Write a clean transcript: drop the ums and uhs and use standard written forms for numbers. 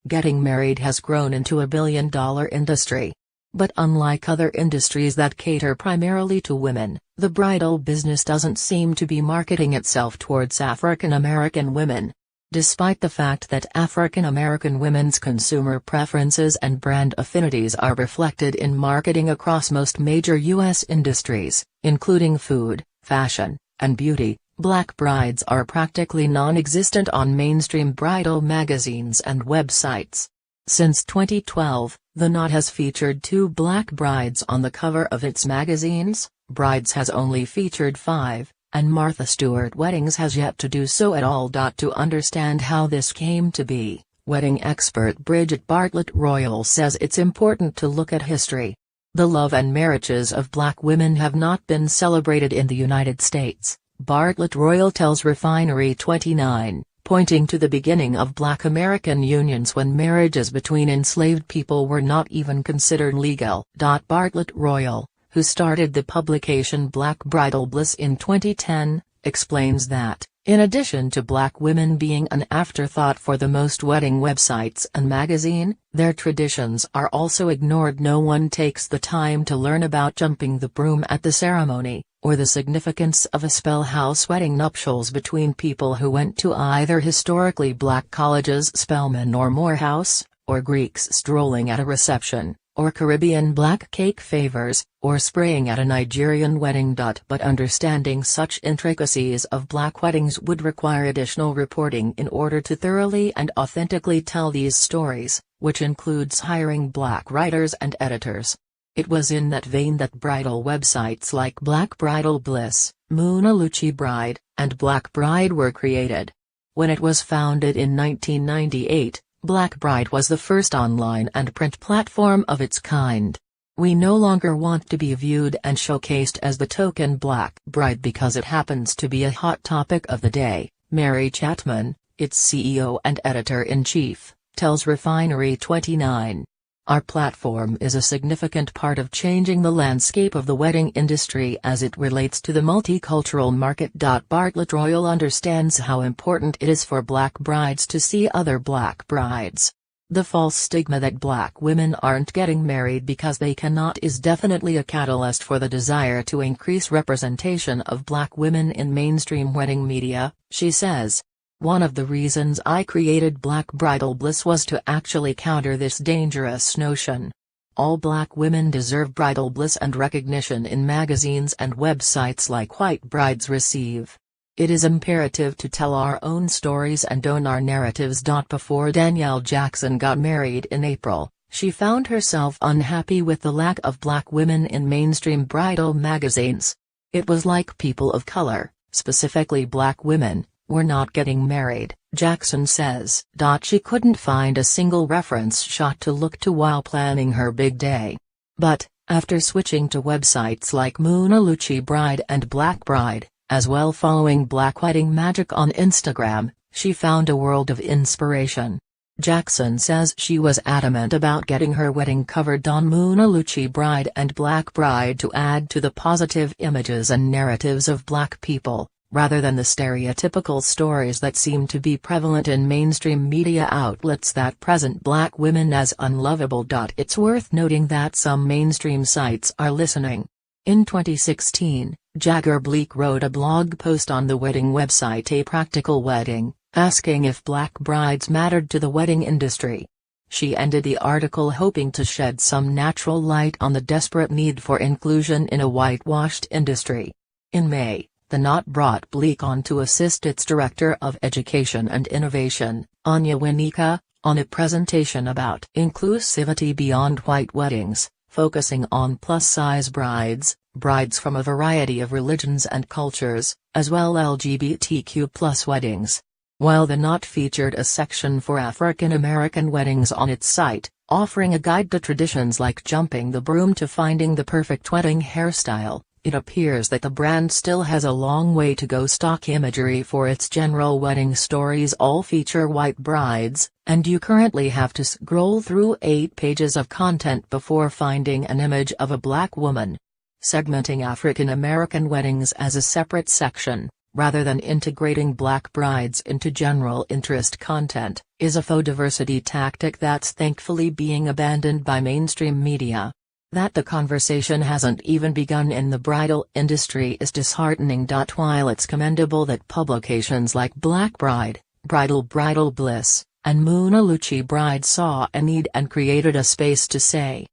getting married has grown into a billion-dollar industry. But unlike other industries that cater primarily to women, the bridal business doesn't seem to be marketing itself towards African American women. Despite the fact that African American women's consumer preferences and brand affinities are reflected in marketing across most major U.S. industries, including food, fashion, and beauty, Black brides are practically non-existent on mainstream bridal magazines and websites. Since 2012, The Knot has featured 2 black brides on the cover of its magazines. Brides has only featured 5, and Martha Stewart Weddings has yet to do so at all. To understand how this came to be, wedding expert Bridget Bartlett-Royall says it's important to look at history. The love and marriages of black women have not been celebrated in the United States, Bartlett-Royall tells Refinery29, pointing to the beginning of black American unions when marriages between enslaved people were not even considered legal. Bartlett-Royall, who started the publication Black Bridal Bliss in 2010, explains that, in addition to black women being an afterthought for the most wedding websites and magazine, their traditions are also ignored. No one takes the time to learn about jumping the broom at the ceremony, or the significance of a Spellhouse wedding, nuptials between people who went to either historically black colleges, Spelman or Morehouse, or Greeks strolling at a reception, or Caribbean black cake favors, or spraying at a Nigerian wedding. But understanding such intricacies of black weddings would require additional reporting in order to thoroughly and authentically tell these stories, which includes hiring black writers and editors. It was in that vein that bridal websites like Black Bridal Bliss, Moonaluchi Bride, and Black Bride were created. When it was founded in 1998, Black Bride was the first online and print platform of its kind. We no longer want to be viewed and showcased as the token black bride because it happens to be a hot topic of the day, Mary Chapman, its CEO and editor-in-chief, tells Refinery29. Our platform is a significant part of changing the landscape of the wedding industry as it relates to the multicultural market. Bartlett-Royall understands how important it is for black brides to see other black brides. The false stigma that black women aren't getting married because they cannot is definitely a catalyst for the desire to increase representation of black women in mainstream wedding media, she says. One of the reasons I created Black Bridal Bliss was to actually counter this dangerous notion. All black women deserve bridal bliss and recognition in magazines and websites like white brides receive. It is imperative to tell our own stories and own our narratives. Before Danielle Jackson got married in April, she found herself unhappy with the lack of black women in mainstream bridal magazines. It was like people of color, specifically black women, were not getting married, Jackson says. She couldn't find a single reference shot to look to while planning her big day. But, after switching to websites like Moonaluchi Bride and Black Bride, as well following Black Wedding Magic on Instagram, she found a world of inspiration. Jackson says she was adamant about getting her wedding covered on Moonaluchi Bride and Black Bride to add to the positive images and narratives of black people, rather than the stereotypical stories that seem to be prevalent in mainstream media outlets that present black women as unlovable. It's worth noting that some mainstream sites are listening. In 2016, Jagger Bleak wrote a blog post on the wedding website A Practical Wedding, asking if black brides mattered to the wedding industry. She ended the article hoping to shed some natural light on the desperate need for inclusion in a whitewashed industry. In May, The Knot brought Bleak on to assist its Director of Education and Innovation, Anya Winika, on a presentation about inclusivity beyond white weddings, focusing on plus-size brides, brides from a variety of religions and cultures, as well LGBTQ+ weddings. While The Knot featured a section for African American weddings on its site, offering a guide to traditions like jumping the broom to finding the perfect wedding hairstyle, it appears that the brand still has a long way to go. Stock imagery for its general wedding stories all feature white brides, and you currently have to scroll through 8 pages of content before finding an image of a black woman. Segmenting African American weddings as a separate section, rather than integrating black brides into general interest content, is a faux diversity tactic that's thankfully being abandoned by mainstream media. That the conversation hasn't even begun in the bridal industry is disheartening. While it's commendable that publications like Black Bride, Bridal Bliss, and Mona Lucci Bride saw a need and created a space to say,